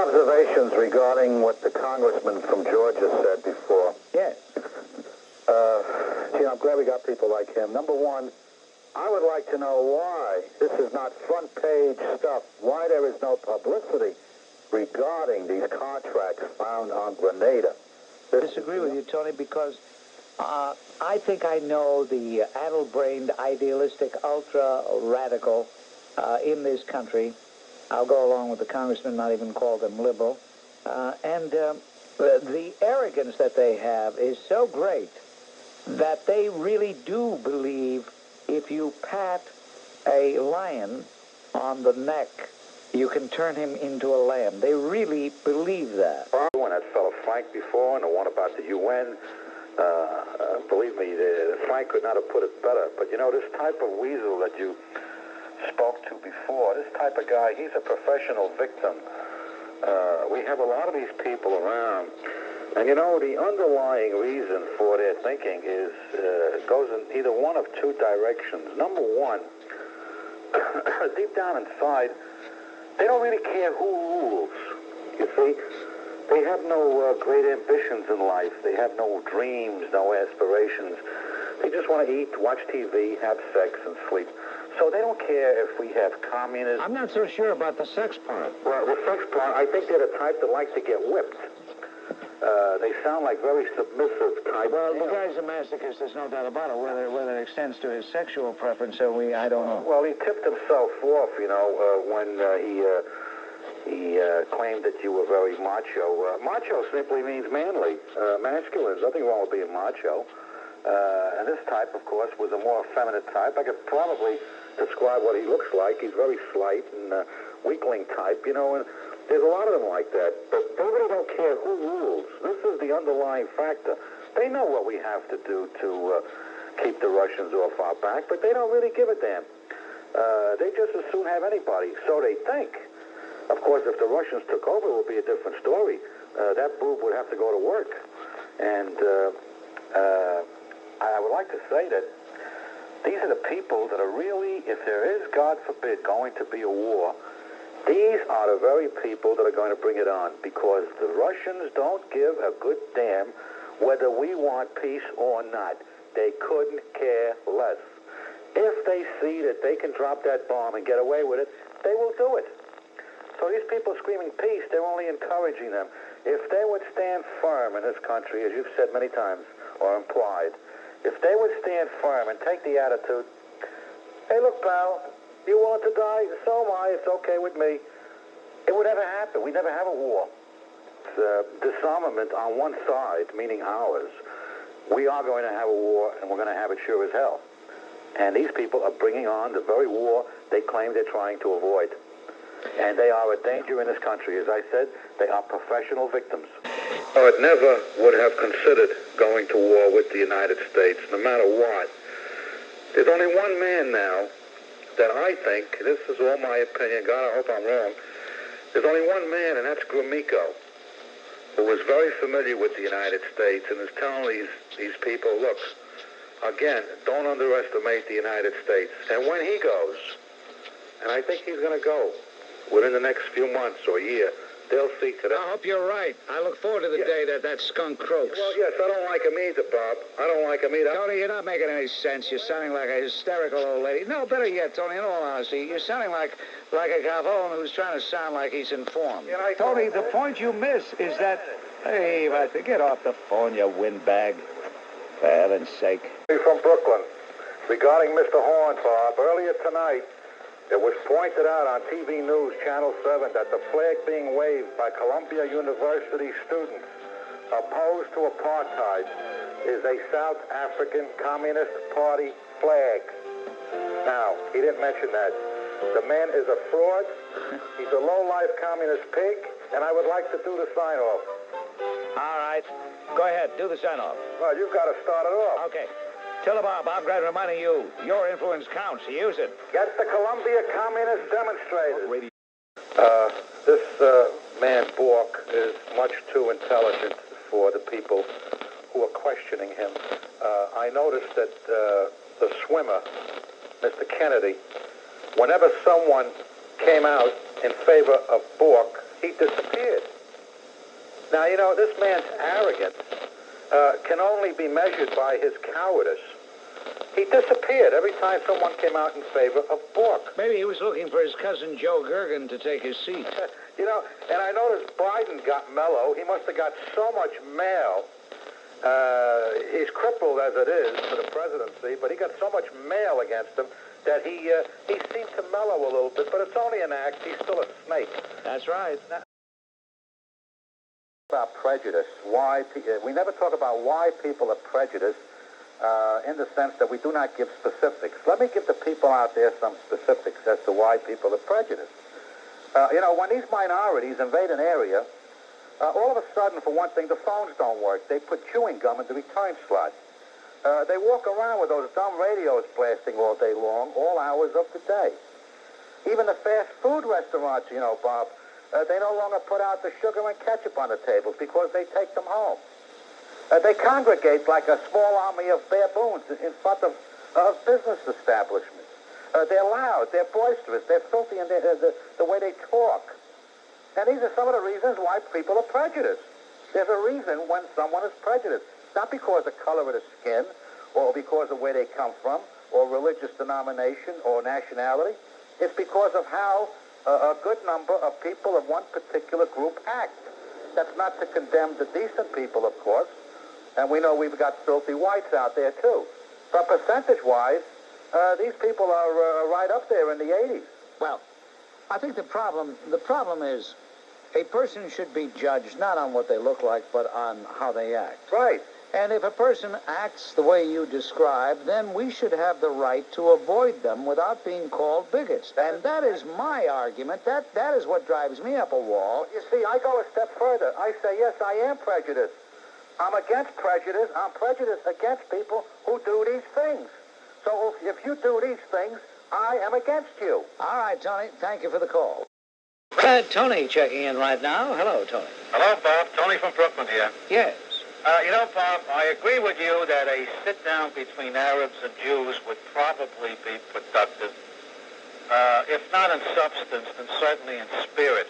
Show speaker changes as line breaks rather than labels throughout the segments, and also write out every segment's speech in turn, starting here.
observations regarding what the congressman from Georgia said before.
Yes.
Gee, I'm glad we got people like him. Number one, I would like to know why this is not front-page stuff, why there is no publicity regarding these contracts found on Grenada.
I disagree with you, Tony, because I think I know the addle-brained, idealistic, ultra-radical in this country. I'll go along with the congressman, not even call them liberal. The arrogance that they have is so great that they really do believe if you pat a lion on the neck, you can turn him into a lamb. They really believe that.
When that fellow Frank before, and the one about the UN, believe me, Frank could not have put it better. But you know, this type of weasel that you spoke to before, this type of guy, he's a professional victim. We have a lot of these people around. And you know, the underlying reason for their thinking is goes in either one of two directions. Number one, deep down inside, they don't really care who rules. You see, they have no great ambitions in life. They have no dreams, no aspirations. They just want to eat, watch TV, have sex, and sleep. So they don't care if we have communism.
I'm not so sure about the sex part.
Well, the sex part, I think they're the type that like to get whipped. They sound like very submissive type.
Well, the guy's a masochist, there's no doubt about it. Whether it extends to his sexual preference, I don't know.
Well, he tipped himself off, you know, when he claimed that you were very macho. Macho simply means manly, masculine. There's nothing wrong with being macho. And this type, of course, was a more effeminate type. I could probably describe what he looks like. He's very slight and weakling type, you know, and there's a lot of them like that. But they really don't care who rules. This is the underlying factor. They know what we have to do to keep the Russians off our back, but they don't really give a damn. They just as soon have anybody, so they think. Of course, if the Russians took over, it would be a different story. That boob would have to go to work. And I would like to say that these are the people that are really, if there is, God forbid, going to be a war, these are the very people that are going to bring it on, because the Russians don't give a good damn whether we want peace or not. They couldn't care less. If they see that they can drop that bomb and get away with it, they will do it. So these people screaming peace, they're only encouraging them. If they would stand firm in this country, as you've said many times, or implied, if they would stand firm and take the attitude, hey, look, pal, you want to die? So am I. It's okay with me. It would never happen. We never have a war. It's disarmament on one side, meaning ours. We are going to have a war, and we're going to have it sure as hell. And these people are bringing on the very war they claim they're trying to avoid. And they are a danger in this country. As I said, they are professional victims. I would never would have considered going to war with the United States, no matter what. There's only one man now that I think, this is all my opinion, God, I hope I'm wrong, there's only one man, and that's Gromyko, who was very familiar with the United States and is telling these people, look, again, don't underestimate the United States. And when he goes, and I think he's going to go within the next few months or a year, they'll see to that.
I hope you're right. I look forward to the day that skunk croaks.
Well, yes, I don't like him either, Bob. I don't like him either.
Tony, you're not making any sense. You're sounding like a hysterical old lady. No, better yet, Tony, in all honesty, you're sounding like a gavone who's trying to sound like he's informed. Tony, the point you miss is that... Hey, get off the phone, you windbag. For heaven's sake.
From Brooklyn. Regarding Mr. Horn, Bob, earlier tonight, it was pointed out on TV News, Channel 7, that the flag being waved by Columbia University students opposed to apartheid is a South African Communist Party flag. Now, he didn't mention that. The man is a fraud. He's a low-life communist pig, and I would like to do the sign-off.
All right. Go ahead. Do the sign-off.
Well, you've got to start it off.
Okay. Tell him, Bob, I'm glad reminding you. Your influence counts. Use it.
Get the Columbia Communist demonstrators. This man, Bork, is much too intelligent for the people who are questioning him. I noticed that the swimmer, Mr. Kennedy, whenever someone came out in favor of Bork, he disappeared. Now, you know, this man's arrogance can only be measured by his cowardice. He disappeared every time someone came out in favor of Bork.
Maybe he was looking for his cousin Joe Gergen to take his seat.
You know, and I noticed Biden got mellow. He must have got so much mail. He's crippled as it is for the presidency, but he got so much mail against him that he seemed to mellow a little bit, but it's only an act. He's still a snake.
That's right.
Now, about prejudice, why we never talk about why people are prejudiced in the sense that we do not give specifics. Let me give the people out there some specifics as to why people are prejudiced. You know, when these minorities invade an area, all of a sudden, for one thing, the phones don't work. They put chewing gum in the return slot. They walk around with those dumb radios blasting all day long, all hours of the day. Even the fast food restaurants, you know, Bob, they no longer put out the sugar and ketchup on the tables because they take them home. They congregate like a small army of baboons in front of business establishments. They're loud, they're boisterous, they're filthy in the way they talk. And these are some of the reasons why people are prejudiced. There's a reason when someone is prejudiced. Not because of the color of the skin, or because of where they come from, or religious denomination, or nationality. It's because of how a good number of people of one particular group act. That's not to condemn the decent people, of course. And we know we've got filthy whites out there, too. But percentage-wise, these people are right up there in the 80s.
Well, I think the problem is a person should be judged not on what they look like, but on how they act.
Right.
And if a person acts the way you describe, then we should have the right to avoid them without being called bigots. And that is my argument. That is what drives me up a wall.
You see, I go a step further. I say, yes, I am prejudiced. I'm against prejudice. I'm prejudiced against people who do these things. So if you do these things, I am against you.
All right, Tony. Thank you for the call. Tony checking in right now. Hello, Tony.
Hello, Bob. Tony from Brooklyn here.
Yes.
You know, Bob, I agree with you that a sit-down between Arabs and Jews would probably be productive. If not in substance, then certainly in spirit.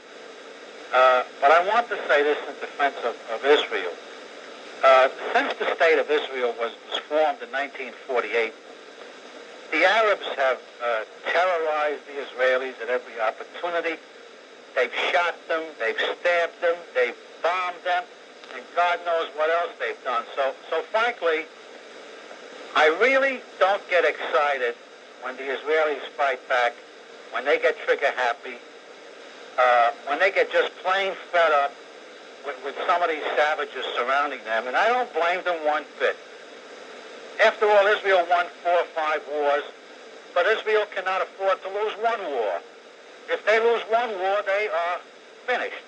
But I want to say this in defense of Israel. Since the state of Israel was formed in 1948, the Arabs have terrorized the Israelis at every opportunity. They've shot them, they've stabbed them, they've bombed them, and God knows what else they've done. So frankly, I really don't get excited when the Israelis fight back, when they get trigger happy, when they get just plain fed up with some of these savages surrounding them, and I don't blame them one bit. After all, Israel won 4 or 5 wars, but Israel cannot afford to lose one war. If they lose one war, they are finished.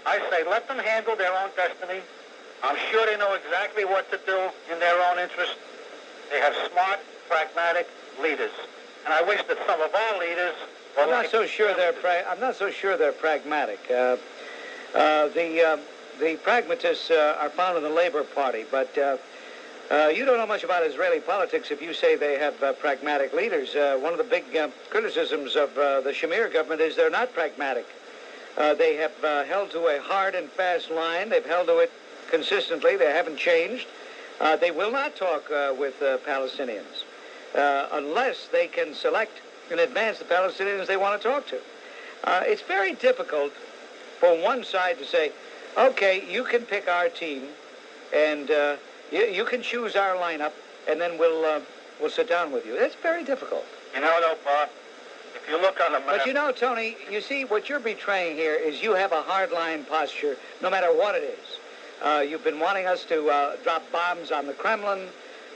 I say let them handle their own destiny. I'm sure they know exactly what to do in their own interest. They have smart, pragmatic leaders. And I wish that some of our leaders were
I'm not so sure they're pragmatic. The pragmatists are found in the Labor Party, but you don't know much about Israeli politics if you say they have pragmatic leaders. One of the big criticisms of the Shamir government is they're not pragmatic. They have held to a hard and fast line. They've held to it consistently. They haven't changed. They will not talk with Palestinians unless they can select in advance the Palestinians they want to talk to. It's very difficult for one side to say, okay, you can pick our team, and you can choose our lineup, and then we'll sit down with you. That's very difficult.
You know, though, Bob, if you look on the map...
But you know, Tony, you see, what you're betraying here is you have a hardline posture, no matter what it is. You've been wanting us to drop bombs on the Kremlin.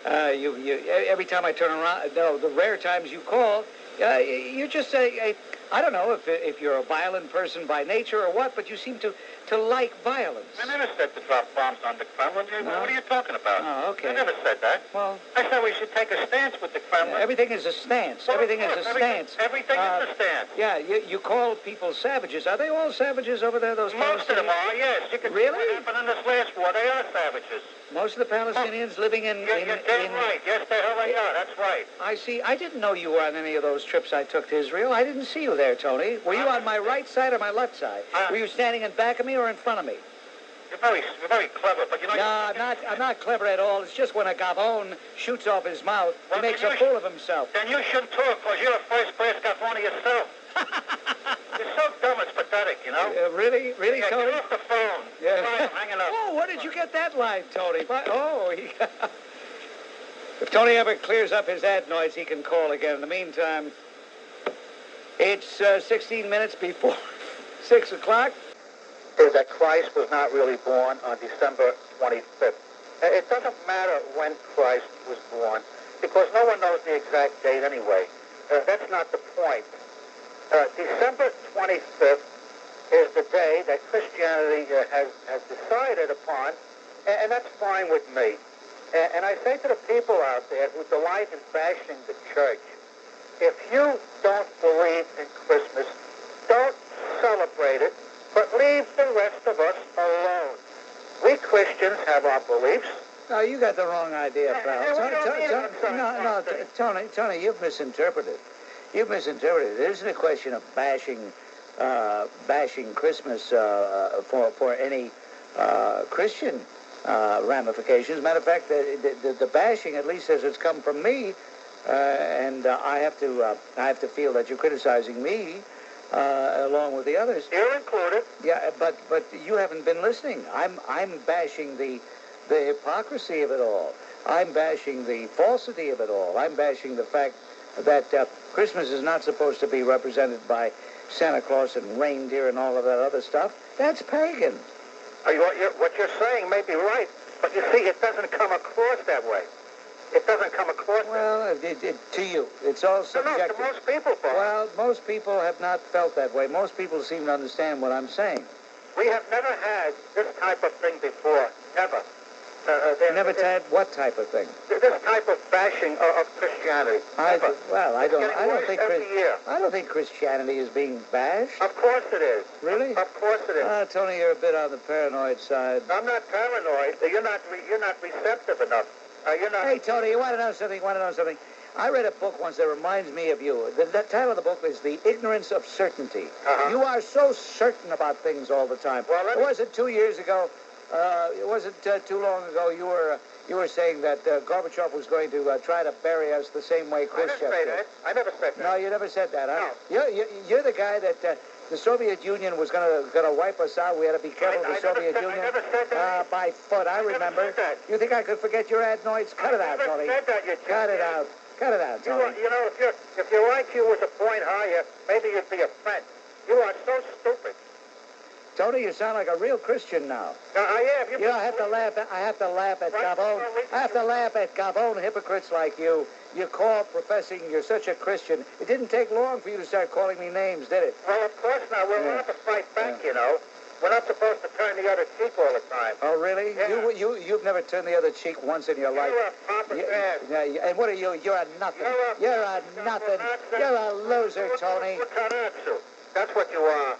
Every time I turn around, the rare times you call, you just say, I don't know if you're a violent person by nature or what, but you seem to like violence.
I never said to drop bombs on the Kremlin.
No.
What are you talking about?
Oh, okay.
I never said that.
Well,
I said we should take a stance with the Kremlin.
Everything is a stance.
Well,
everything is a stance.
Everything is a stance.
Yeah, you call people savages. Are they all savages over there, those
Most of them
Palestinians?
are, yes. You can
Really?
see what happened in this last war. They are savages.
Most of the Palestinians living in...
You're dead right. Yes, the hell they are. That's right.
I see. I didn't know you were on any of those trips I took to Israel. I didn't see you you there, Tony? Were you on my right side or my left side? Were you standing in back of me or in front of me?
You're very clever, but you know...
No, I'm not clever at all. It's just when a gavone shoots off his mouth, he makes a fool of himself.
Then you shouldn't talk, because you're a first-class gavone yourself. You're so dumb, it's pathetic, you know?
Really,
yeah,
Tony?
Get off the phone.
Yeah.
I'm hanging up.
Oh, where did you get that line, Tony? If Tony ever clears up his adenoids, he can call again. In the meantime, it's 16 minutes before 6 o'clock.
Is that Christ was not really born on December 25th. It doesn't matter when Christ was born, because no one knows the exact date anyway. That's not the point. December 25th is the day that Christianity has decided upon, and that's fine with me. And I say to the people out there who delight in bashing the church, if you don't believe in Christmas, don't celebrate it, but leave the rest of us alone. We Christians have our beliefs.
No, you got the wrong idea, pal. Tony, you've misinterpreted. You've misinterpreted. It isn't a question of bashing Christmas for any Christian ramifications. Matter of fact, the bashing, at least as it's come from me, and I have to feel that you're criticizing me along with the others.
You're included.
Yeah, but you haven't been listening. I'm bashing the hypocrisy of it all. I'm bashing the falsity of it all. I'm bashing the fact that Christmas is not supposed to be represented by Santa Claus and reindeer and all of that other stuff. That's pagan.
What you're saying may be right, but you see, it doesn't come across that way. It doesn't come across
that way. Well, to you. It's all subjective.
No, to most people, Bob.
Well, most people have not felt that way. Most people seem to understand what I'm saying.
We have never had this type of thing before. Never.
Never had what type of thing?
This type of bashing of Christianity.
I don't think Christianity is being bashed.
Of course it is.
Really?
Of course it is.
Tony, you're a bit on the paranoid side.
I'm not paranoid. You're not receptive enough.
Hey, Tony, you want to know something? I read a book once that reminds me of you. The title of the book is The Ignorance of Certainty. You are so certain about things all the time.
Well,
it wasn't 2 years ago. It wasn't too long ago. You were saying that Gorbachev was going to try to bury us the same way Khrushchev did.
I never said that.
No, you never said that, huh?
No.
You're the guy that the Soviet Union was going to wipe us out. We had to be careful of the Soviet Union.
I never said that.
By foot, I remember.
Never said that.
You think I could forget your adenoids? Cut it out, Tony.
Said that, you
Cut it out. Cut it out, Tony.
You know, if your IQ was a point higher, maybe you'd be a friend. You are so stupid.
Tony, you sound like a real Christian now.
I am.
I have to laugh at gavone. I have to laugh at gavone hypocrites like you. You call professing you're such a Christian. It didn't take long for you to start calling me names, did it?
Well, of course not. We're not to fight back, you know. We're not supposed to turn the other cheek all the time.
Oh, really?
Yeah.
You've never turned the other cheek once in your life.
You're a pompous ass.
Yeah, and what are you? You're a nothing. You're a nothing. You're a loser, Tony.
That's what you are.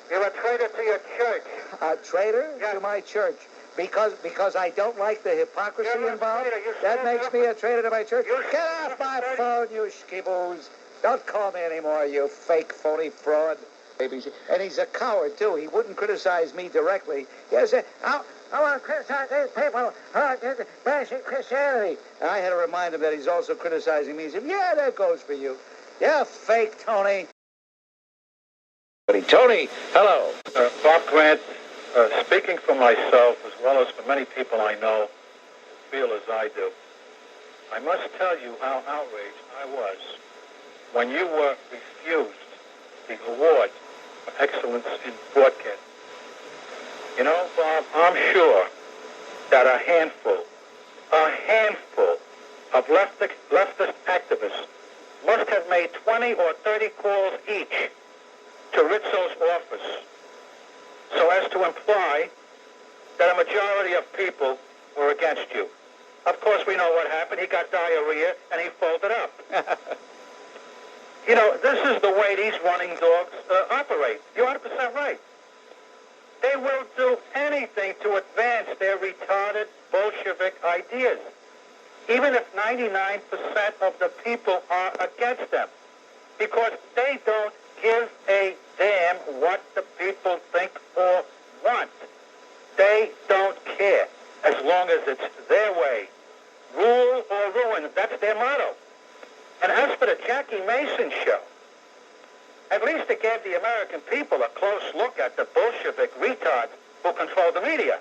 You're a traitor to your church.
A traitor?
Yes.
To my church? Because I don't like the hypocrisy involved? That makes me a traitor to my church? Get off my phone, you schibboos. Don't call me anymore, you fake, phony fraud. And he's a coward, too. He wouldn't criticize me directly. He said, I want to criticize these people bashing Christianity. And I had to remind him that he's also criticizing me. He said, yeah, that goes for you. Yeah, fake, Tony. Tony, hello.
Bob Grant, speaking for myself as well as for many people I know who feel as I do, I must tell you how outraged I was when you were refused the award for excellence in broadcasting. You know, Bob, I'm sure that a handful of leftist activists must have made 20 or 30 calls each to Rizzo's office so as to imply that a majority of people were against you. Of course, we know what happened. He got diarrhea and he folded up. You know, this is the way these running dogs operate. You're 100% right. They will do anything to advance their retarded Bolshevik ideas, even if 99% of the people are against them, because they don't give a damn what the people think or want. They don't care as long as it's their way. Rule or ruin, that's their motto. And as for the Jackie Mason show, at least it gave the American people a close look at the Bolshevik retards who control the media.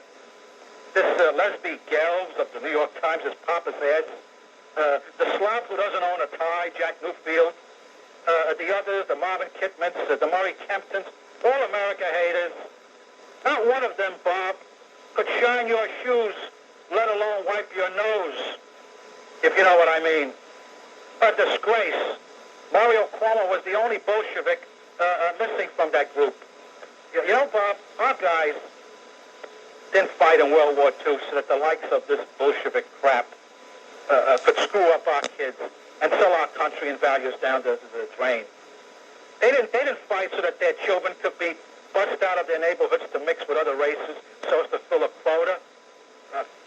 This lesbian Gelb of the New York Times, his papa's ads, the slob who doesn't own a tie, Jack Newfield, the others, the Marvin Kitmans, the Murray Kemptons, all America haters. Not one of them, Bob, could shine your shoes, let alone wipe your nose, if you know what I mean. A disgrace. Mario Cuomo was the only Bolshevik missing from that group. You know, Bob, our guys didn't fight in World War II so that the likes of this Bolshevik crap could screw up our kids and sell our country and values down the drain. They didn't fight so that their children could be bussed out of their neighborhoods to mix with other races so as to fill a quota.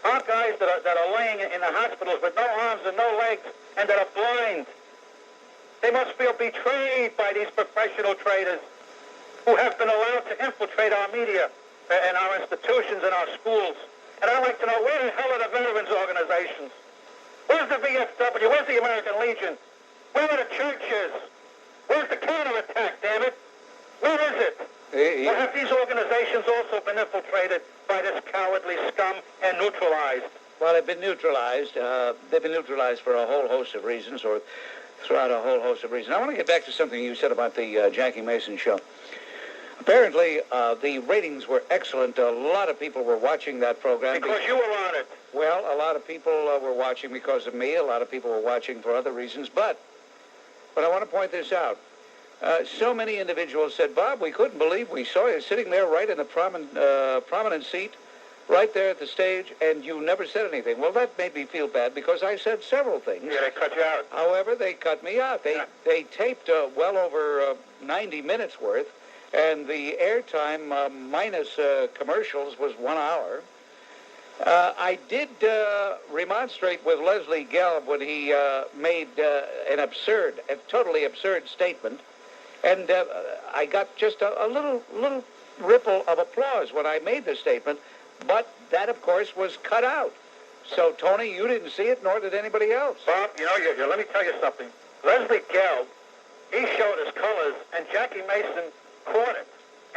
Our guys that are laying in the hospitals with no arms and no legs and that are blind, they must feel betrayed by these professional traders who have been allowed to infiltrate our media and our institutions and our schools. And I'd like to know, where the hell are the veterans organizations? Where's the VFW? Where's the American Legion? Where are the churches? Where's the counterattack, damn it? Where is it? Or have these organizations also been infiltrated by this cowardly scum and neutralized?
Well, they've been neutralized. They've been neutralized for a whole host of reasons, or throughout a whole host of reasons. I want to get back to something you said about the Jackie Mason show. Apparently, the ratings were excellent. A lot of people were watching that program.
Because you were on it.
Well, a lot of people were watching because of me. A lot of people were watching for other reasons. But I want to point this out. So many individuals said, Bob, we couldn't believe we saw you sitting there right in the prominent seat, right there at the stage, and you never said anything. Well, that made me feel bad because I said several things.
Yeah, they cut you out.
However, they cut me out. They taped well over 90 minutes worth, and the airtime minus commercials was 1 hour. I did remonstrate with Leslie Gelb when he made a totally absurd statement, and I got just a little ripple of applause when I made the statement, but that, of course, was cut out. So, Tony, you didn't see it, nor did anybody else.
Bob, let me tell you something. Leslie Gelb, he showed his colors, and Jackie Mason caught it,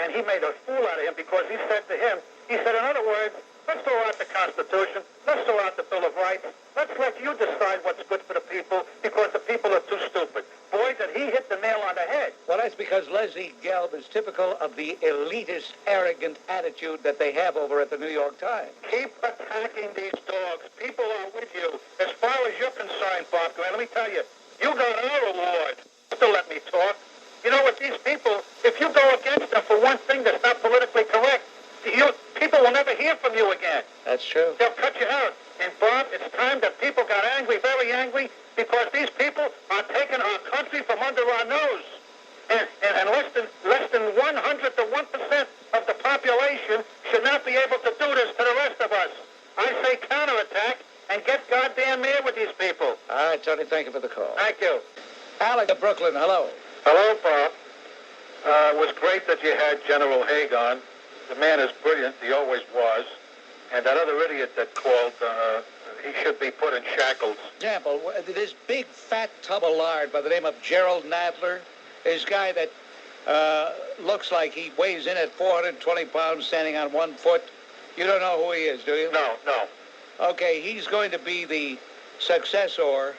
and he made a fool out of him because he said to him, in other words, let's throw out the Constitution, let's throw out the Bill of Rights, let's let you decide what's good for the people because the people are too stupid. Boy, did he hit the nail on the head.
Well, that's because Leslie Gelb is typical of the elitist, arrogant attitude that they have over at the New York Times.
Keep attacking these dogs. People are with you. As far as you're concerned, Bob Grant, let me tell you, you got our award. Still let me talk. You know what, these people, if you go against them for one thing that's not politically correct, people will never hear from you again.
That's true.
They'll cut you out. And, Bob, it's time that people got angry, very angry, because these people are taking our country from under our nose. And less than 100 to 1% of the population should not be able to do this to the rest of us. I say counterattack and get goddamn mad with these people.
All right, Tony, thank you for the call.
Thank you.
Alec of Brooklyn, hello.
Hello, Bob. It was great that you had General Haig on. The man is brilliant. He always was. And that other idiot that called, he should be put in shackles.
Example, this big fat tub of lard by the name of Gerald Nadler, this guy that looks like he weighs in at 420 pounds standing on 1 foot. You don't know who he is, do you?
No.
Okay, he's going to be the successor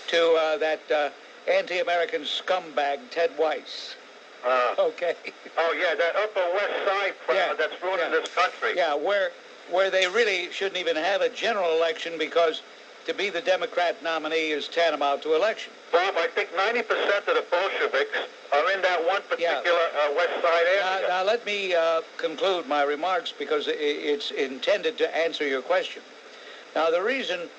to that anti-American scumbag, Ted Weiss. Okay.
Oh, yeah, that Upper West Side crowd that's ruining this country.
Yeah, where they really shouldn't even have a general election because to be the Democrat nominee is tantamount to election.
Bob, I think 90% of the Bolsheviks are in that one particular West Side area.
Now let me conclude my remarks because it's intended to answer your question. Now, the reason,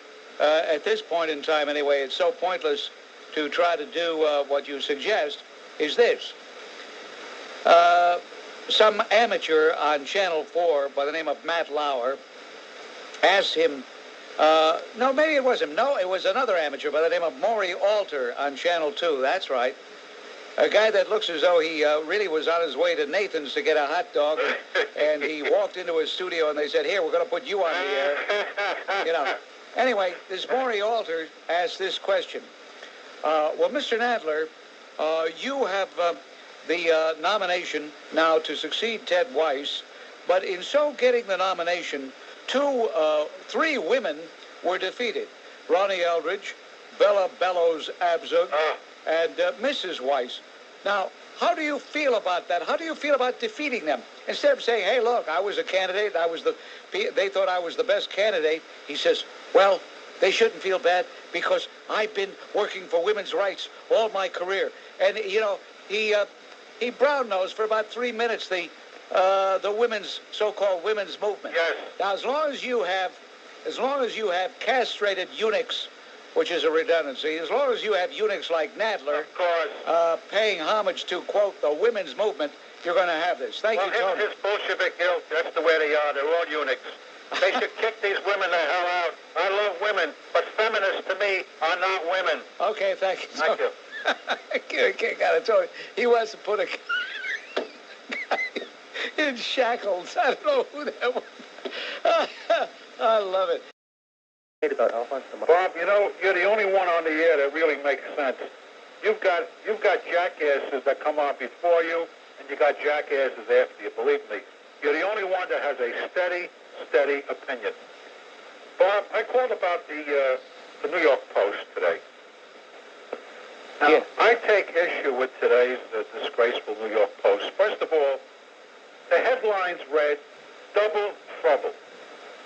at this point in time anyway, it's so pointless to try to do what you suggest is this. Some amateur on Channel 4 by the name of Matt Lauer asked him, no, maybe it wasn't. No, it was another amateur by the name of Maury Alter on Channel 2. That's right. A guy that looks as though he really was on his way to Nathan's to get a hot dog, and he walked into his studio and they said, "Here, we're going to put you on the air." You know. Anyway, this Maury Alter asked this question. Well, Mr. Nadler, you have the nomination now to succeed Ted Weiss, but in so getting the nomination, three women were defeated: Ronnie Eldridge, Bella Bellows Abzug, and Mrs. Weiss. Now, how do you feel about that? How do you feel about defeating them? Instead of saying, "Hey, look, I was a candidate. They thought I was the best candidate," he says, "Well, they shouldn't feel bad because I've been working for women's rights all my career." And you know, he brown-nosed for about 3 minutes the so-called women's movement.
Yes.
Now, as long as you have castrated eunuchs, which is a redundancy, as long as you have eunuchs like Nadler,
of course,
paying homage to, quote, the women's movement, you're going to have this. Thank you, Tony.
His Bolshevik ilk, that's the way they are. They're all eunuchs. They should kick these women the hell out. I love women, but feminists to me are not women.
Okay, thank you.
Thank you.
Okay, got it. Tony. He wants to put a guy in shackles. I don't know who that was. I love it.
Bob, you know, you're the only one on the air that really makes sense. You've got jackasses that come on before you, and you got jackasses after you. Believe me, you're the only one that has a steady opinion. Bob, I called about the New York Post today. Now,
yeah.
I take issue with today's disgraceful New York Post. First of all, the headlines read, "Double Trouble,"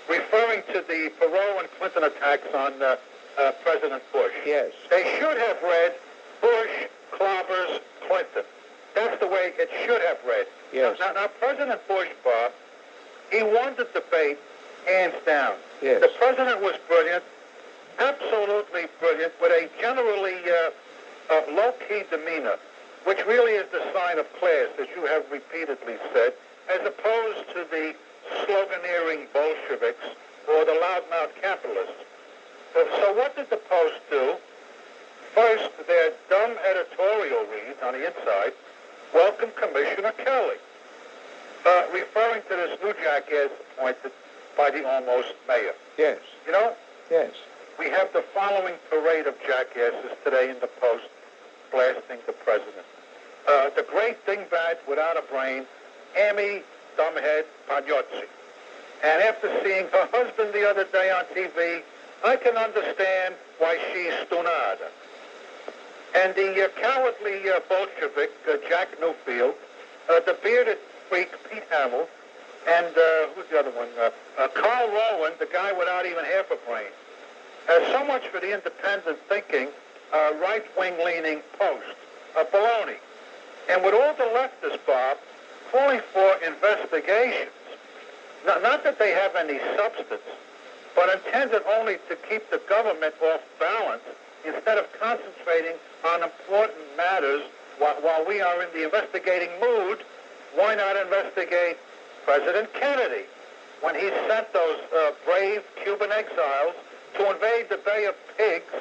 referring to the Perot and Clinton attacks on President Bush.
Yes.
They should have read, "Bush clobbers Clinton." That's the way it should have read.
Yes.
Now, President Bush, Bob, he won the debate hands down.
Yes.
The president was brilliant, absolutely brilliant, with a generally low-key demeanor, which really is the sign of class, as you have repeatedly said, as opposed to the sloganeering Bolsheviks or the loudmouth capitalists. So what did the Post do? First, their dumb editorial reads on the inside, "Welcome Commissioner Kelly," referring to this new jackass appointed by the almost mayor.
Yes.
You know,
Yes.
we have the following parade of jackasses today in the Post blasting the president. The great dingbat without a brain, Amy Dumbhead Pagnozzi. And after seeing her husband the other day on TV, I can understand why she's stunada. And the cowardly Bolshevik, Jack Newfield, the bearded freak, Pete Hamill, and who's the other one? Carl Rowan, the guy without even half a brain. So much for the independent thinking, right-wing leaning Post. Baloney. And with all the leftists, Bob, calling for investigations, not that they have any substance, but intended only to keep the government off balance instead of concentrating on important matters while we are in the investigating mood. Why not investigate President Kennedy when he sent those brave Cuban exiles to invade the Bay of Pigs,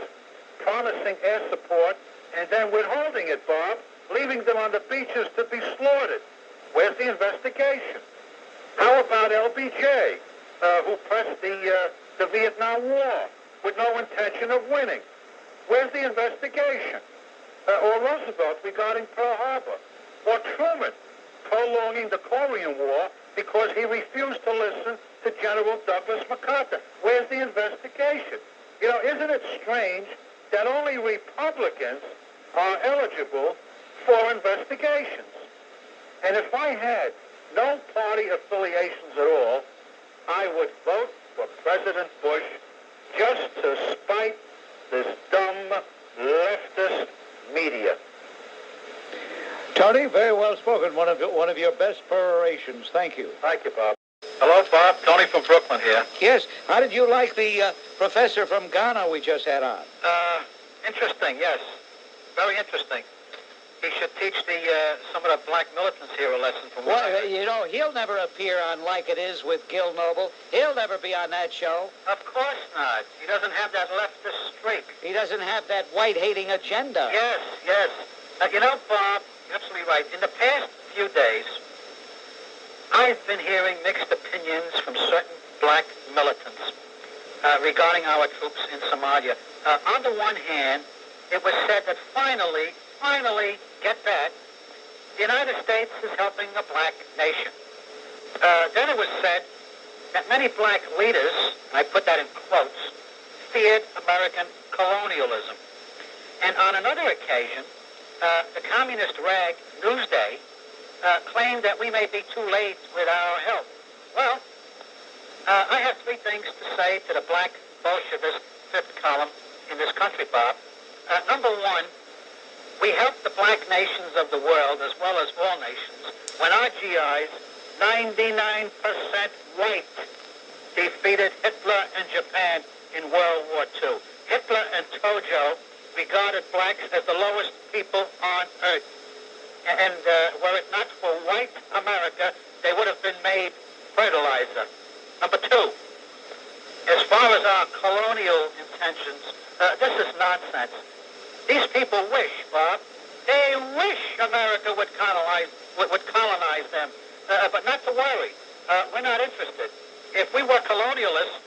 promising air support, and then withholding it, Bob, leaving them on the beaches to be slaughtered? Where's the investigation? How about LBJ, who pressed the Vietnam War with no intention of winning? Where's the investigation? Or Roosevelt regarding Pearl Harbor? Or Truman prolonging the Korean War because he refused to listen to General Douglas MacArthur? Where's the investigation? You know, isn't it strange that only Republicans are eligible for investigations? And if I had no party affiliations at all, I would vote for President Bush just to spite this dumb leftist media.
Tony, very well spoken. One of your best perorations. Thank you.
Thank you, Bob. Hello, Bob. Tony from Brooklyn here.
Yes. How did you like the professor from Ghana we just had on?
Interesting, yes. Very interesting. He should teach some of the black militants here a lesson from
Well, you know, he'll never appear on Like It Is with Gil Noble. He'll never be on that show.
Of course not. He doesn't have that leftist streak.
He doesn't have that white-hating agenda.
Yes, yes. You know, Bob, you're absolutely right. In the past few days, I've been hearing mixed opinions from certain black militants regarding our troops in Somalia. On the one hand, it was said that finally, get that, the United States is helping a black nation. Then it was said that many black leaders, and I put that in quotes, feared American colonialism. And on another occasion, the communist rag Newsday claimed that we may be too late with our help. Well, I have three things to say to the black Bolshevist fifth column in this country, Bob. Number one, we helped the black nations of the world, as well as all nations, when our GIs, 99% white, defeated Hitler and Japan in World War II. Hitler and Tojo regarded blacks as the lowest people on earth. And were it not for white America, they would have been made fertilizer. Number two, as far as our colonial intentions, this is nonsense. These people wish, Bob, they wish America would colonize them. But not to worry. We're not interested. If we were colonialists,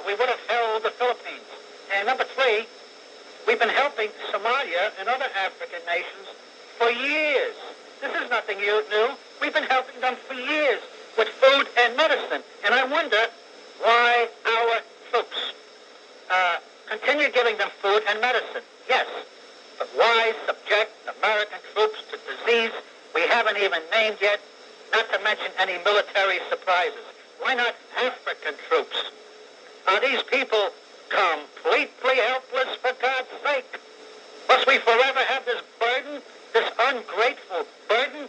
we would have held the Philippines. And number three, we've been helping Somalia and other African nations for years. This is nothing new. We've been helping them for years with food and medicine. And I wonder why our troops continue giving them food and medicine. Yes, but why subject American troops to disease we haven't even named yet, not to mention any military surprises? Why not African troops? Are these people completely helpless, for God's sake? Must we forever have this burden, this ungrateful burden,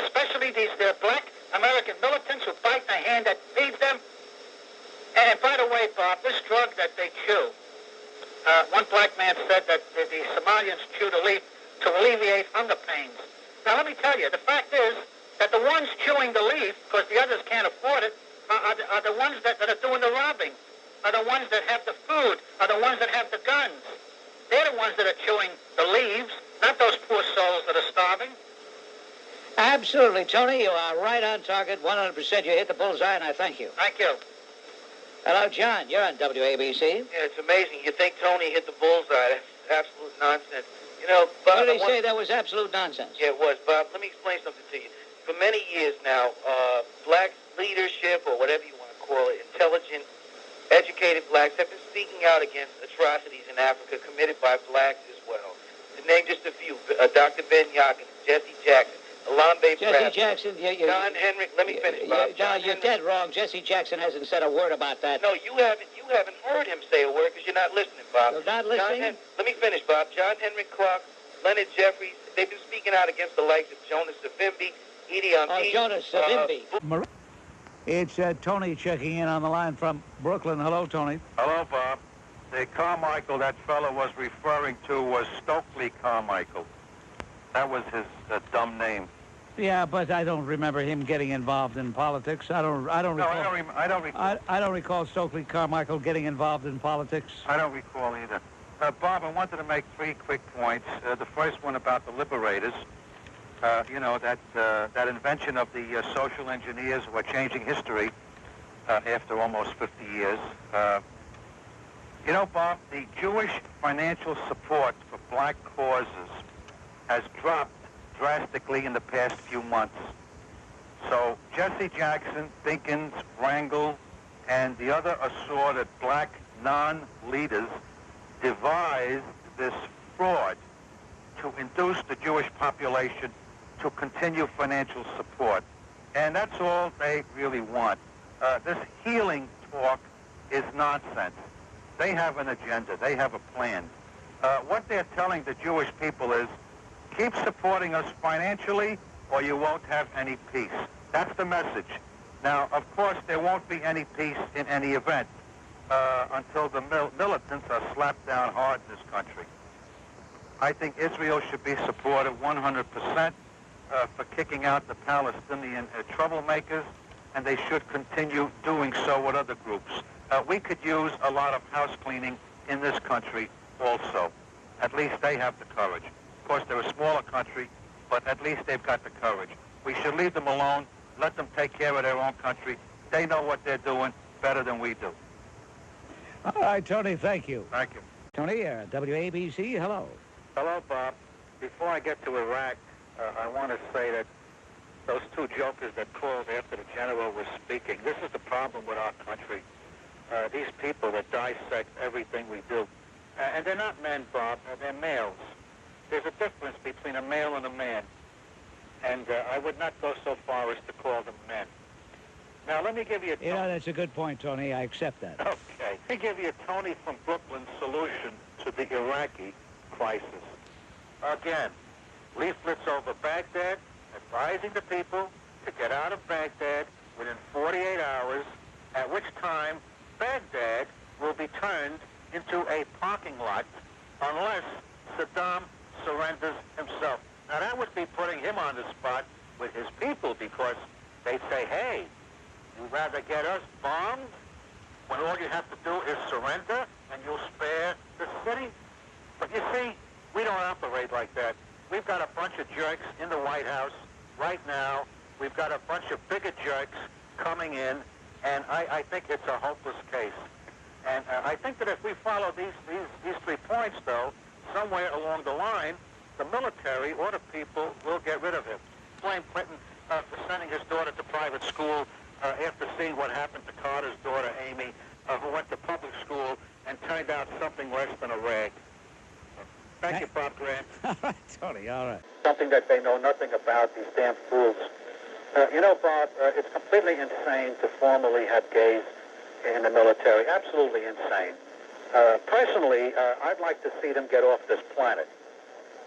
especially these black American militants who bite the hand that feeds them? And by the way, Bob, this drug that they chew, one black man said that the Somalians chew the leaf to alleviate hunger pains. Now, let me tell you, the fact is that the ones chewing the leaf, because the others can't afford it, are the ones that are doing the robbing, are the ones that have the food, are the ones that have the guns. They're the ones that are chewing the leaves, not those poor souls that are starving.
Absolutely, Tony. You are right on target, 100%. You hit the bullseye, and I thank you.
Thank you.
Hello, John. You're on WABC.
Yeah, it's amazing. You think Tony hit the bullseye. That's absolute nonsense. You know, Bob...
What did he say? That was absolute nonsense.
Yeah, it was. Bob, let me explain something to you. For many years now, black leadership, or whatever you want to call it, intelligent, educated blacks have been speaking out against atrocities in Africa committed by blacks as well. To name just a few, Dr. Ben Yakin, Jesse Jackson, Alambe
Jesse Jackson,
John Henry, let me finish, Bob.
No, you're dead wrong. Jesse Jackson hasn't said a word about that.
No, you haven't heard him say a word because you're not listening, Bob.
You're not listening?
Let me finish, Bob. John Henry Clark, Leonard Jeffries, they've been speaking out against the likes of Jonas Savimbi, Idi Amin.
Jonas Savimbi.
It's Tony checking in on the line from Brooklyn. Hello, Tony.
Hello, Bob. The Carmichael that fellow was referring to was Stokely Carmichael. That was his dumb name.
Yeah, but I don't remember him getting involved in politics. I don't recall. I don't recall Stokely Carmichael getting involved in politics.
I don't recall either. Bob, I wanted to make three quick points. The first one about the Liberators. You know, that invention of the social engineers who are changing history after almost 50 years. You know, Bob, the Jewish financial support for black causes has dropped drastically in the past few months. So Jesse Jackson, Dinkins, Rangel, and the other assorted black non-leaders devised this fraud to induce the Jewish population to continue financial support. And that's all they really want. This healing talk is nonsense. They have an agenda. They have a plan. What they're telling the Jewish people is, keep supporting us financially or you won't have any peace. That's the message. Now, of course, there won't be any peace in any event until the militants are slapped down hard in this country. I think Israel should be supported 100% for kicking out the Palestinian troublemakers, and they should continue doing so with other groups. We could use a lot of house cleaning in this country also. At least they have the courage.
Of course, they're a smaller country, but at least they've got the courage. We should leave them alone, let them take care of their own country. They know what they're doing better than we do.
All right, Tony, thank you.
Thank you.
Tony, WABC, hello.
Hello, Bob. Before I get to Iraq, I want to say that those two jokers that called after the general was speaking, this is the problem with our country. These people that dissect everything we do. And they're not men, Bob. They're males. There's a difference between a male and a man. And I would not go so far as to call them men. Now, let me give you a...
That's a good point, Tony. I accept that.
Okay. Let me give you a Tony from Brooklyn solution to the Iraqi crisis. Again, leaflets over Baghdad advising the people to get out of Baghdad within 48 hours, at which time Baghdad will be turned into a parking lot unless Saddam surrenders himself. Now, that would be putting him on the spot with his people, because they'd say, hey, you'd rather get us bombed when all you have to do is surrender and you'll spare the city? But you see, we don't operate like that. We've got a bunch of jerks in the White House right now. We've got a bunch of bigger jerks coming in, and I think it's a hopeless case. And I think that if we follow these 3 points, though, somewhere along the line, the military or the people will get rid of him. Blame Clinton for sending his daughter to private school after seeing what happened to Carter's daughter, Amy, who went to public school and turned out something less than a rag. Thank you, Bob Grant.
All right, Tony, all right.
Something that they know nothing about, these damn fools. You know, Bob, it's completely insane to formally have gays in the military. Absolutely insane. Personally, I'd like to see them get off this planet.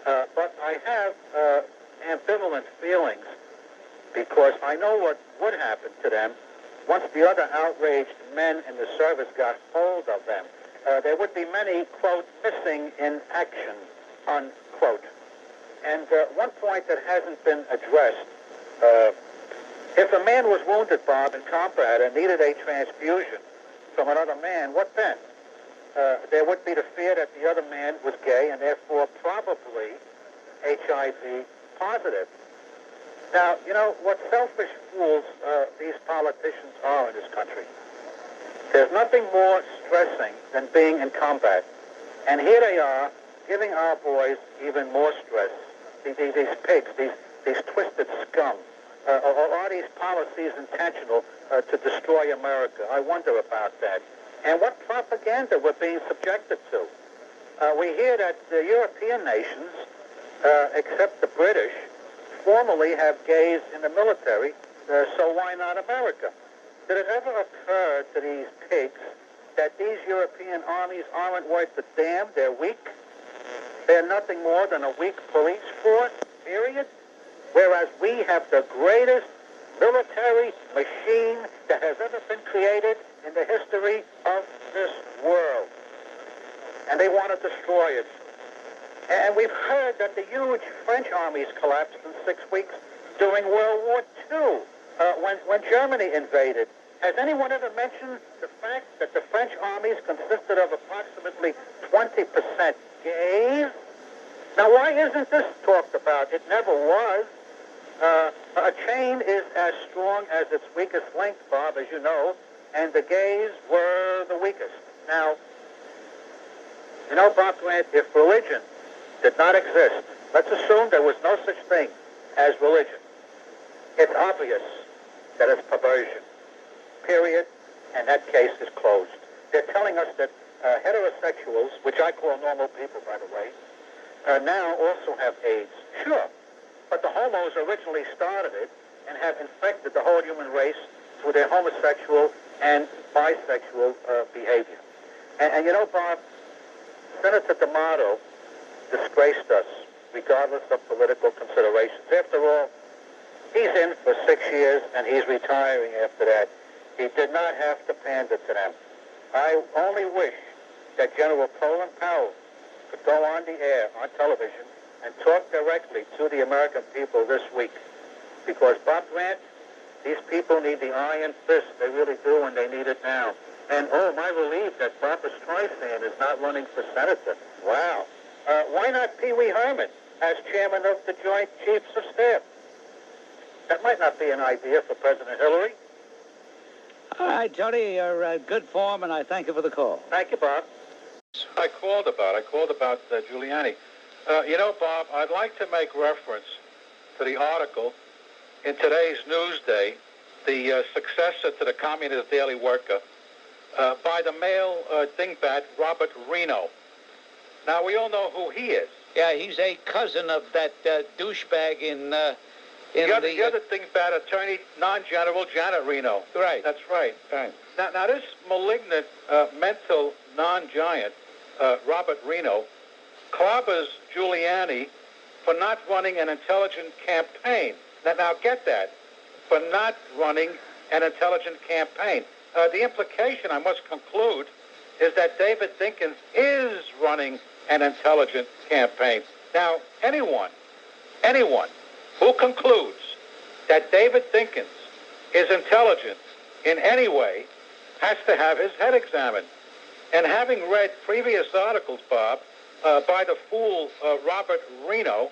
But I have ambivalent feelings, because I know what would happen to them once the other outraged men in the service got hold of them. There would be many, quote, missing in action, unquote. And one point that hasn't been addressed, if a man was wounded, Bob, in combat and needed a transfusion from another man, what then? There would be the fear that the other man was gay and therefore probably HIV positive. Now, you know, what selfish fools these politicians are in this country. There's nothing more stressing than being in combat. And here they are, giving our boys even more stress. These pigs, these twisted scum. Or are these policies intentional to destroy America? I wonder about that. And what propaganda we're being subjected to. We hear that the European nations, except the British, formally have gays in the military, so why not America? Did it ever occur to these pigs that these European armies aren't worth a damn? They're weak. They're nothing more than a weak police force, period. Whereas we have the greatest military machine that has ever been created in the history of this world. And they want to destroy it. And we've heard that the huge French armies collapsed in 6 weeks during World War II, when Germany invaded. Has anyone ever mentioned the fact that the French armies consisted of approximately 20% gays? Now, why isn't this talked about? It never was. A chain is as strong as its weakest link, Bob, as you know, and the gays were the weakest. Now, you know, Bob Grant, if religion did not exist, let's assume there was no such thing as religion. It's obvious that it's perversion. Period. And that case is closed. They're telling us that heterosexuals, which I call normal people, by the way, now also have AIDS. Sure. But the homos originally started it and have infected the whole human race through their homosexual and bisexual behavior. And you know, Bob, Senator D'Amato disgraced us, regardless of political considerations. After all, he's in for 6 years, and he's retiring after that. He did not have to pander to them. I only wish that General Colin Powell could go on the air, on television, and talk directly to the American people this week. Because, Bob Grant, these people need the iron fist. They really do, and they need it now. And, oh, my relief that Barbara Streisand is not running for senator. Wow. Why not Pee Wee Herman? as chairman of the Joint Chiefs of Staff. That might not be an idea for President Hillary.
All right, Tony, you're good form, and I thank you for the call.
Thank you, Bob.
I called about Giuliani. Bob, I'd like to make reference to the article in today's Newsday, the successor to the Communist Daily Worker, by the male dingbat Robert Reno. Now, we all know who he is.
Yeah, he's a cousin of that douchebag in the
other dingbat attorney, non-general Janet Reno.
Right.
That's right.
Right.
Now this malignant, mental non-giant, Robert Reno, clobbers Giuliani for not running an intelligent campaign. Now get that, for not running an intelligent campaign. The implication, I must conclude, is that David Dinkins is running an intelligent campaign. Now, anyone who concludes that David Dinkins is intelligent in any way has to have his head examined. And having read previous articles, Bob, by the fool Robert Reno,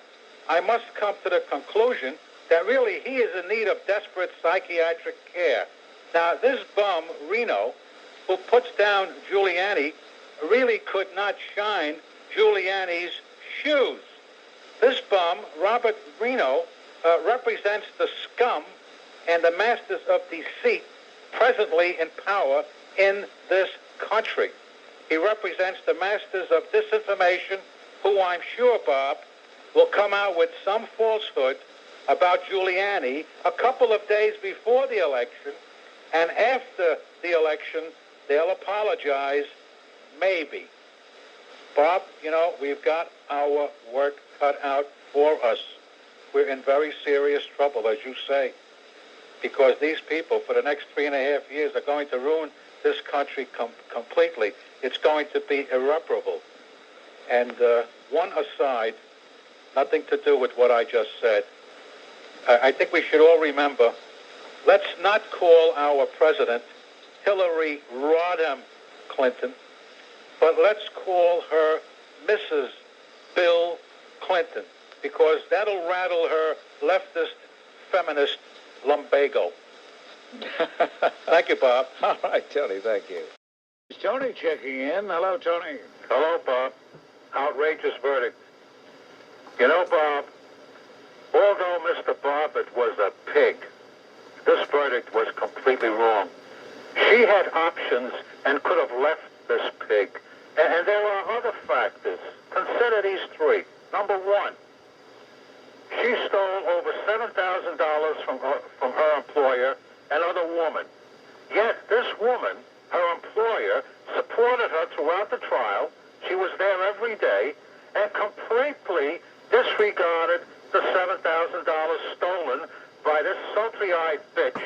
I must come to the conclusion that really he is in need of desperate psychiatric care. Now, this bum, Reno, who puts down Giuliani, really could not shine Giuliani's shoes. This bum, Robert Reno, represents the scum and the masters of deceit presently in power in this country. He represents the masters of disinformation who, I'm sure, Bob, will come out with some falsehood about Giuliani a couple of days before the election, and after the election, they'll apologize, maybe. Bob, we've got our work cut out for us. We're in very serious trouble, as you say, because these people, for the next 3.5 years, are going to ruin this country completely. It's going to be irreparable. And one aside, nothing to do with what I just said, I think we should all remember, let's not call our president Hillary Rodham Clinton, but let's call her Mrs. Bill Clinton, because that'll rattle her leftist, feminist lumbago. Thank you, Bob.
All right, Tony, thank you. Is Tony checking in? Hello, Tony.
Hello, Bob. Outrageous verdict. Bob, although Mr. Bobbitt was a pig, this verdict was completely wrong. She had options and could have left this pig. And there are other factors. Consider these three. Number one, she stole over $7,000 from her employer, another woman. Yet this woman, her employer, supported her throughout the trial. She was there every day and completely disregarded the $7,000 stolen by this sultry-eyed bitch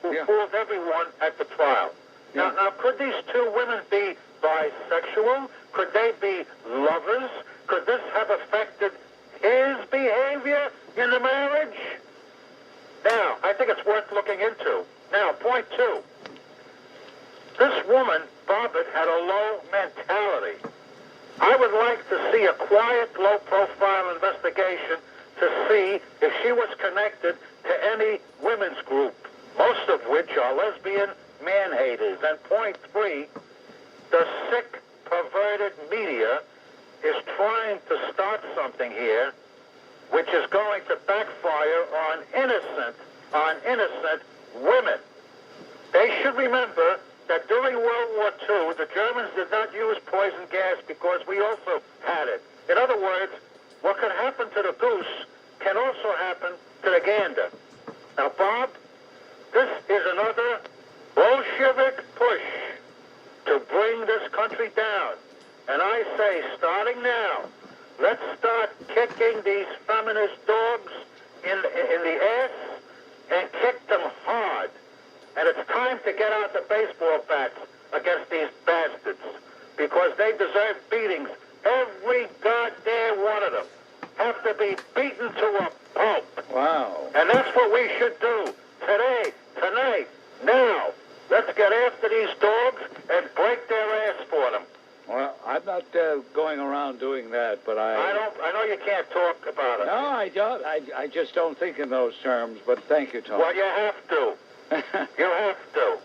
who fooled everyone at the trial. Now, could these two women be bisexual? Could they be lovers? Could this have affected his behavior in the marriage? Now, I think it's worth looking into. Now, point two. This woman, Bobbitt, had a low mentality. I would like to see a quiet, low-profile investigation to see if she was connected to any women's group, most of which are lesbian man-haters. And point three, the sick, perverted media is trying to start something here which is going to backfire on innocent women. They should remember that during World War II, the Germans did not use poison gas because we also had it. In other words, what can happen to the goose can also happen to the gander. Now, Bob, this is another Bolshevik push to bring this country down. And I say, starting now, let's start kicking these feminist dogs in the ass and kick them hard. And it's time to get out the baseball bats against these bastards, because they deserve beatings. Every goddamn one of them have to be beaten to a pulp.
Wow.
And that's what we should do today, tonight, now. Let's get after these dogs and break their ass for them.
Well, I've not going around doing that, but
I know you can't talk about it.
No, I don't. I just don't think in those terms, but thank you, Tony.
Well, you have to. You have to.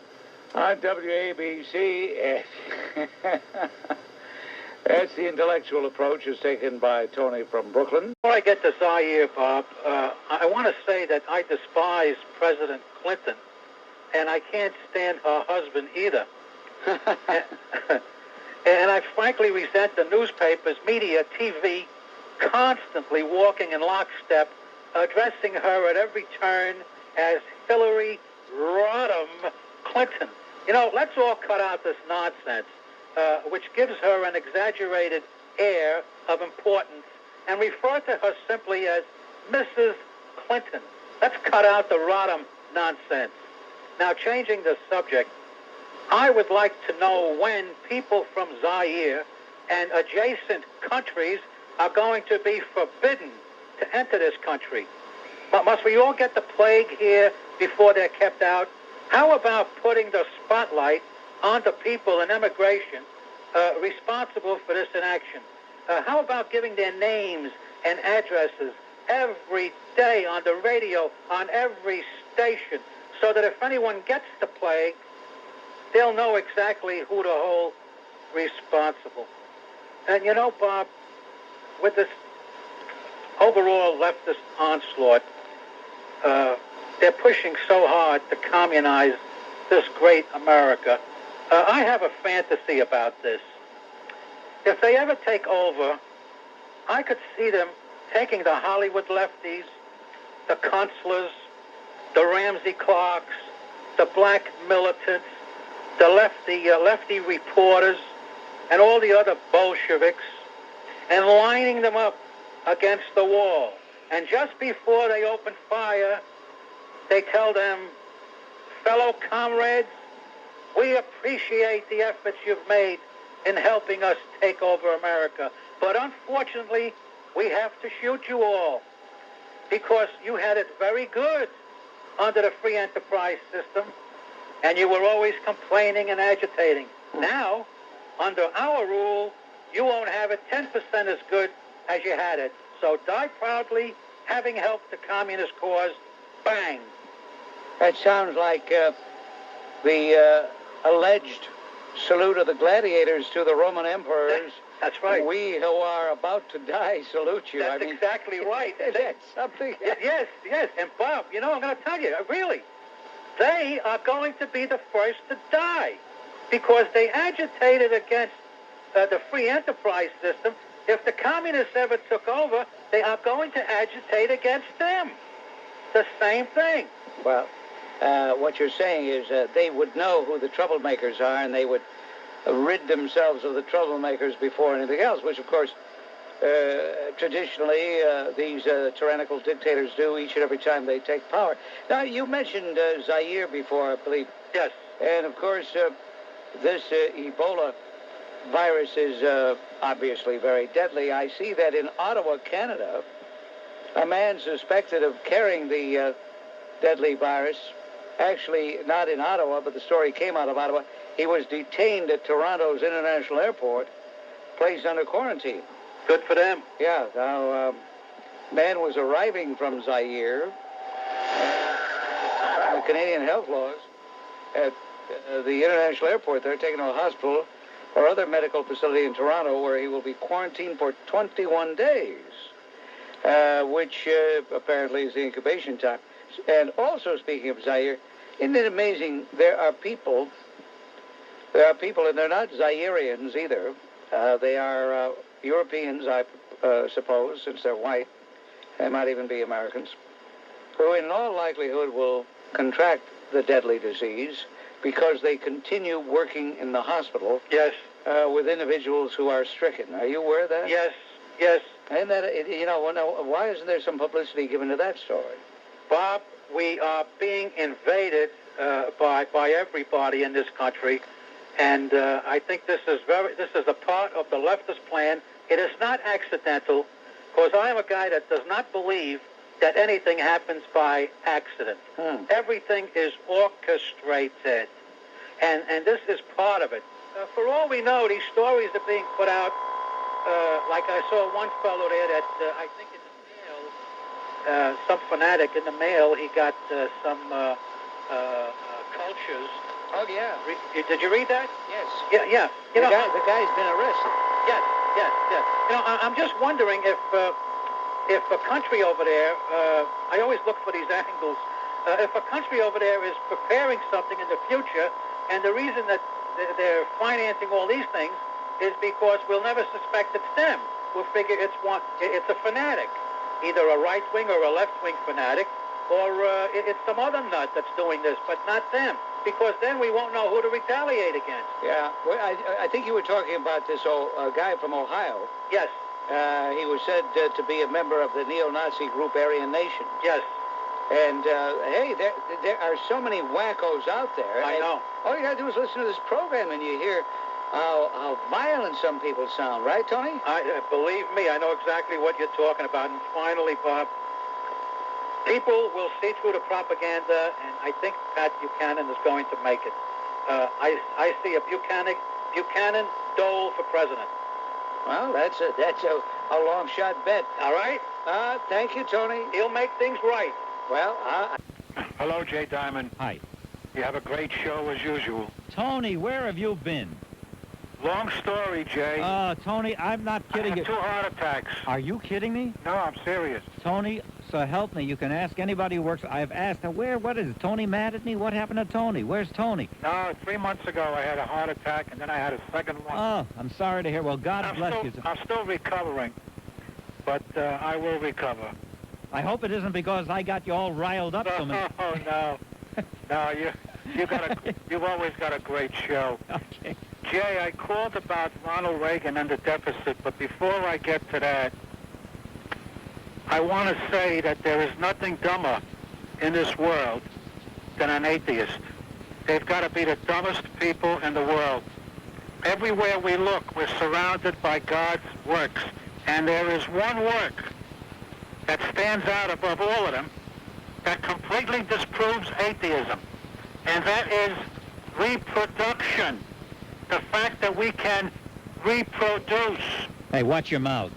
On WABC, that's the intellectual approach is taken by Tony from Brooklyn.
Before I get to Zaire, Bob, I want to say that I despise President Clinton, and I can't stand her husband either. And I frankly resent the newspapers, media, TV, constantly walking in lockstep, addressing her at every turn as Hillary Rodham Clinton. You know, let's all cut out this nonsense, which gives her an exaggerated air of importance, and refer to her simply as Mrs. Clinton. Let's cut out the Rodham nonsense. Now, changing the subject, I would like to know when people from Zaire and adjacent countries are going to be forbidden to enter this country. But must we all get the plague here before they're kept out? How about putting the spotlight on the people in immigration responsible for this inaction? How about giving their names and addresses every day on the radio, on every station, so that if anyone gets the plague, they'll know exactly who to hold responsible. And you know, Bob, with this overall leftist onslaught, they're pushing so hard to communize this great America. I have a fantasy about this. If they ever take over, I could see them taking the Hollywood lefties, the Kunzlers, the Ramsey Clarks, the black militants, the lefty reporters, and all the other Bolsheviks, and lining them up against the wall. And just before they open fire, they tell them, fellow comrades, we appreciate the efforts you've made in helping us take over America. But unfortunately, we have to shoot you all because you had it very good under the free enterprise system, and you were always complaining and agitating. Now, under our rule, you won't have it 10% as good as you had it. So die proudly, having helped the communist cause. Bang.
That sounds like the alleged salute of the gladiators to the Roman emperors.
That's right.
We who are about to die salute you.
That's exactly right.
Is that something?
Yes. And Bob, you know, I'm going to tell you, really, they are going to be the first to die because they agitated against the free enterprise system. If the communists ever took over, they are going to agitate against them. The same thing.
Well, what you're saying is they would know who the troublemakers are, and they would rid themselves of the troublemakers before anything else, which, of course, traditionally these tyrannical dictators do each and every time they take power. Now, you mentioned Zaire before, I believe.
Yes.
And, of course, this Ebola virus is obviously very deadly. I see that in Ottawa, Canada, a man suspected of carrying the deadly virus, actually not in Ottawa, but the story came out of Ottawa. He was detained at Toronto's International Airport, placed under quarantine.
Good for them.
Yeah. Now, man was arriving from Zaire, the Canadian health laws, at the International Airport. They're taken to a hospital or other medical facility in Toronto where he will be quarantined for 21 days, which apparently is the incubation time. And also, speaking of Zaire, isn't it amazing? There are people, and they're not Zaireans either. They are Europeans, I suppose, since they're white. They might even be Americans, who in all likelihood will contract the deadly disease because they continue working in the hospital.
Yes.
With individuals who are stricken. Are you aware of that?
Yes.
And that, why isn't there some publicity given to that story?
Bob, we are being invaded by everybody in this country, and I think this is a part of the leftist plan. It is not accidental, because I am a guy that does not believe that anything happens by accident. Everything is orchestrated, and this is part of it. for all we know, these stories are being put out. Like I saw one fellow there that I think in the mail, some fanatic in the mail, he got some cultures.
Oh, yeah.
Did you read that?
Yes.
Yeah. You know,
The guy's been arrested.
Yes. You know, I'm just wondering if a country over there, I always look for these angles, if a country over there is preparing something in the future, and the reason that they're financing all these things is because we'll never suspect it's them. We'll figure it's a fanatic, either a right-wing or a left-wing fanatic, or it's some other nut that's doing this, but not them, because then we won't know who to retaliate against.
Yeah, well, I think you were talking about this guy from Ohio.
Yes.
He was said to be a member of the neo-Nazi group Aryan Nation.
Yes.
And, hey, there are so many wackos out there.
I know.
All you got to do is listen to this program and you hear how violent some people sound, right, Tony?
Believe me, I know exactly what you're talking about. And finally, Bob, people will see through the propaganda, and I think Pat Buchanan is going to make it. I see a Buchanan Dole for president.
Well, that's a long shot bet.
All right?
Thank you, Tony.
He'll make things right.
Well,
Hello, Jay Diamond.
Hi.
You have a great show as usual.
Tony, where have you been?
Long story, Jay.
Tony, I'm not kidding
I
you.
had 2 heart attacks.
Are you kidding me?
No, I'm serious.
Tony, so help me. You can ask anybody who works. I've asked, what is it? Tony mad at me? What happened to Tony? Where's Tony?
No, 3 months ago I had a heart attack, and then I had a second one.
Oh, I'm sorry to hear. Well, God bless you.
I'm still recovering, but I will recover.
I hope it isn't because I got you all riled up so much.
No. No, you've always got a great show.
Okay.
Jay, I called about Ronald Reagan and the deficit, but before I get to that, I want to say that there is nothing dumber in this world than an atheist. They've got to be the dumbest people in the world. Everywhere we look, we're surrounded by God's works, and there is one work that stands out above all of them that completely disproves atheism, and that is reproduction. The fact that we can reproduce.
Hey, watch your mouth.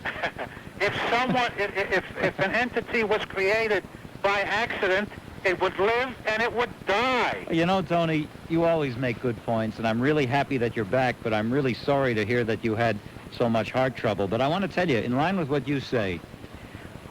If an entity was created by accident, it would live and it would die.
You know, Tony, you always make good points, and I'm really happy that you're back, but I'm really sorry to hear that you had so much heart trouble. But I want to tell you, in line with what you say,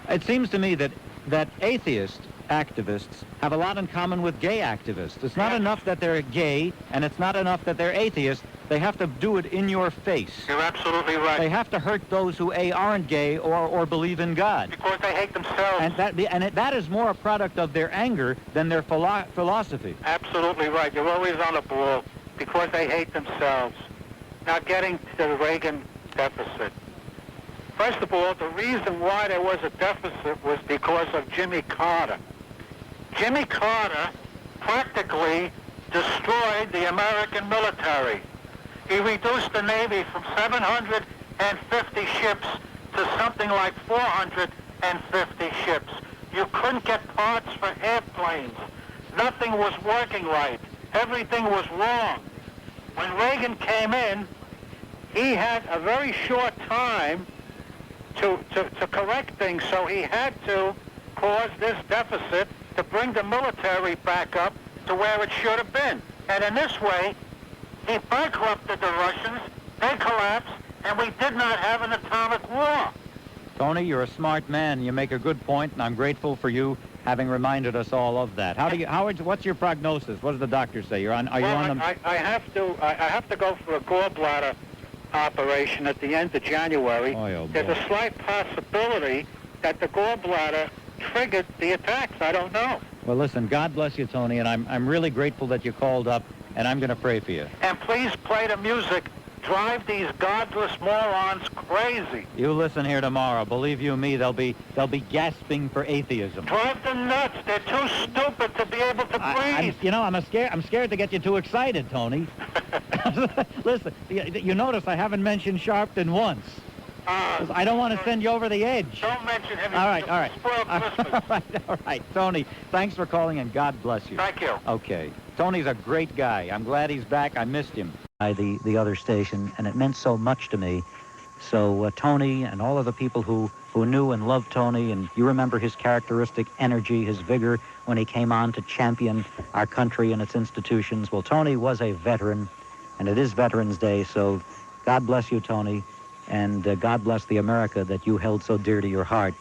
it seems to me that atheist activists have a lot in common with gay activists. It's not enough that they're gay, and it's not enough that they're atheists. They have to do it in your face.
You're absolutely right.
They have to hurt those who aren't gay or believe in God.
Because they hate themselves.
And that is more a product of their anger than their philosophy.
Absolutely right. You're always on the ball because they hate themselves. Now, getting to the Reagan deficit. First of all, the reason why there was a deficit was because of Jimmy Carter. Jimmy Carter practically destroyed the American military. He reduced the Navy from 750 ships to something like 450 ships. You couldn't get parts for airplanes. Nothing was working right. Everything was wrong. When Reagan came in, he had a very short time to correct things, so he had to cause this deficit to bring the military back up to where it should have been. And in this way, he bankrupted the Russians, they collapsed, and we did not have an atomic war.
Tony, you're a smart man. You make a good point, and I'm grateful for you having reminded us all of that. What's your prognosis? What does the doctor say?
I have to go for a gallbladder operation at the end of January.
Oh,
there's a slight possibility that the gallbladder triggered the attacks. I don't know.
Well, listen, God bless you, Tony, and I'm really grateful that you called up, and I'm going to pray for you.
And please play the music. Drive these godless morons crazy.
You listen here tomorrow. Believe you me, they'll be gasping for atheism.
Drive them nuts. They're too stupid to be able to breathe.
I'm scared to get you too excited, Tony. Listen, you notice I haven't mentioned Sharpton once. I don't want to send you over the edge.
Don't mention him.
All right.
Spoiled Christmas.
All right. Tony, thanks for calling, and God bless you.
Thank you.
Okay. Tony's a great guy. I'm glad he's back. I missed him. The other station, and it meant so much to me. So Tony and all of the people who knew and loved Tony, and you remember his characteristic energy, his vigor when he came on to champion our country and its institutions. Well, Tony was a veteran, and it is Veterans Day, so God bless you, Tony, and God bless the America that you held so dear to your heart.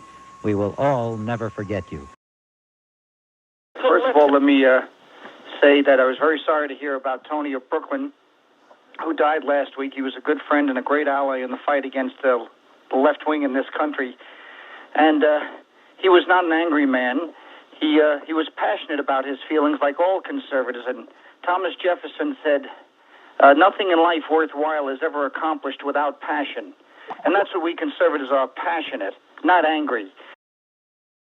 We will all never forget you.
First of all, let me say that I was very sorry to hear about Tony of Brooklyn, who died last week. He was a good friend and a great ally in the fight against the left wing in this country. And he was not an angry man. He was passionate about his feelings, like all conservatives. And Thomas Jefferson said, nothing in life worthwhile is ever accomplished without passion. And that's what we conservatives are, passionate, not angry.